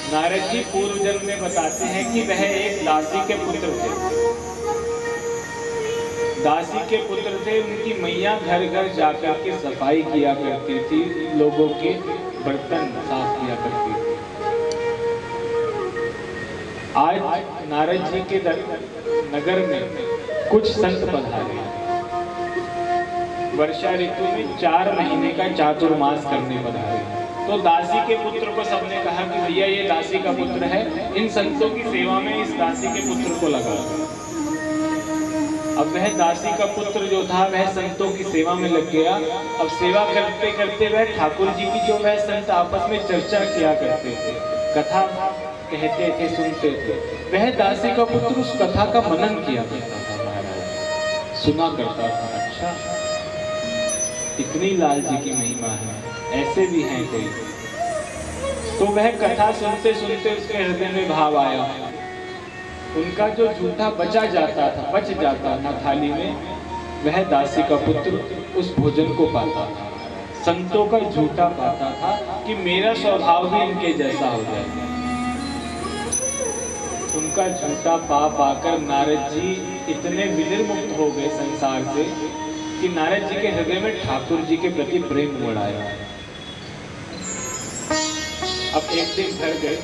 नारद जी पूर्व जन्म में बताते हैं कि वह एक दासी के पुत्र थे। दासी के पुत्र थे, उनकी मैया घर घर जाकर के सफाई किया करती थी, लोगों के बर्तन साफ किया करती थी। आज नारद जी के नगर में कुछ संत पधारे। वर्षा ऋतु में 4 महीने का चातुर्मास करने पधारे। तो दासी के पुत्र को सबने कहा कि भैया ये दासी का पुत्र है, इन संतों की सेवा में इस दासी के पुत्र को लगा। अब वह दासी का पुत्र जो था वह संतों की सेवा में लग गया। अब सेवा करते करते वह ठाकुर जी की जो वह संत आपस में चर्चा किया करते थे, कथा कहते थे, सुनते थे, वह दासी का पुत्र उस कथा का मनन किया करता था महाराज, सुना करता था। अच्छा, इतनी लाल जी की महिमा है, ऐसे भी हैं कोई। तो वह कथा सुनते सुनते उसके हृदय में भाव आया। उनका जो जूठा बच जाता था थाली में, वह दासी का पुत्र उस भोजन को पाता था, संतों का जूठा पाता था कि मेरा स्वभाव भी इनके जैसा हो जाए। उनका जूठा पा पाकर नारद जी इतने विनिर्मुक्त हो गए संसार से कि नारद जी के हृदय में ठाकुर जी के प्रति प्रेम बढ़ आया। अब एक दिन घर गए,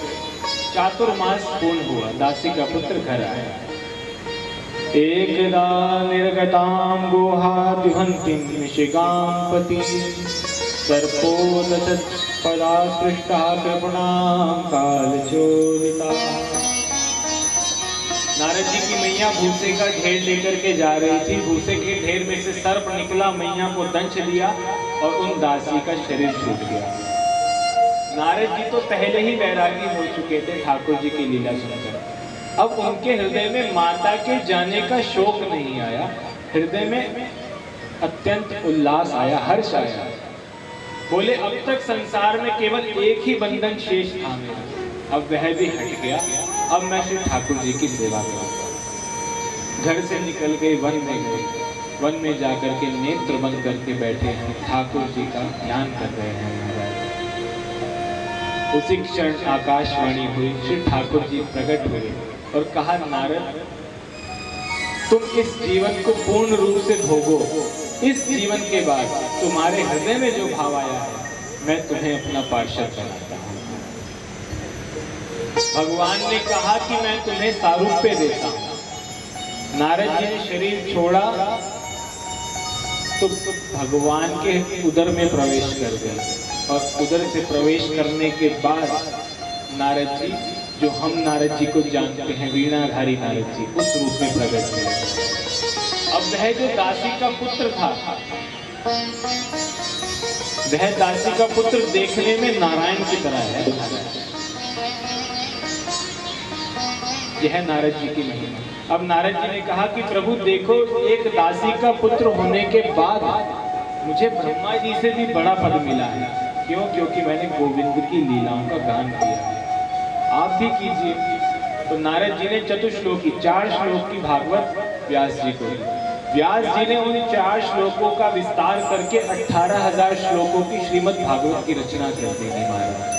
चातुर्मास पूर्ण हुआ, दासी का पुत्र घर आया। एकदा निर्गतां गोहा दुहन्तीं निशिगां पति सर्पोदशत् पदा सृष्टा कृपणां कालचोदिता। नारद जी की मैया भूसे का ढेर लेकर के जा रही थी। भूसे के ढेर में से सर्प निकला, मैया को दंश दिया और उन दासी का शरीर छूट गया। नारद जी तो पहले ही वैरागी हो चुके थे ठाकुर जी की लीला सुनकर। अब उनके हृदय में माता के जाने का शोक नहीं आया, हृदय में अत्यंत उल्लास आया, हर्ष आया। बोले अब तक संसार में केवल एक ही बंधन शेष था मेरा, अब वह भी हट गया, अब मैं श्री ठाकुर जी की सेवा करूंगा। घर से निकल गए, वन में गए, वन में जाकर के नेत्र बंद करके बैठे हैं, ठाकुर जी का ध्यान कर रहे हैं महाराज। उसी क्षण आकाशवाणी हुई, श्री ठाकुर जी प्रकट हुए और कहा, नारद तुम इस जीवन को पूर्ण रूप से भोगो। इस जीवन के बाद तुम्हारे हृदय में जो भाव आया है, मैं तुम्हें अपना पार्षद बनाता हूँ। भगवान ने कहा कि मैं तुम्हें सारूप्य देता हूँ। नारद जी ने शरीर छोड़ा तो भगवान के उदर में प्रवेश कर गए और उदर से प्रवेश करने के बाद नारद जी, जो हम नारद जी को जानते हैं, वीणाधारी नारद जी, उस रूप में प्रकट हुए। अब वह जो दासी का पुत्र था, वह दासी का पुत्र देखने में नारायण की तरह है। यह नारद जी की महिमा। अब नारद जी ने कहा कि प्रभु देखो, एक दासी का पुत्र होने के बाद मुझे ब्रह्मा जी से भी बड़ा पद मिला है। क्यों? क्योंकि मैंने गोविंद की लीलाओं का गान किया है, आप भी कीजिए। तो नारद जी ने चतुश्लोकी 4 श्लोक की भागवत व्यास जी को दी। व्यास जी ने उन 4 श्लोकों का विस्तार करके 18,000 श्लोकों की श्रीमद् भागवत की रचना कर दी महाराज।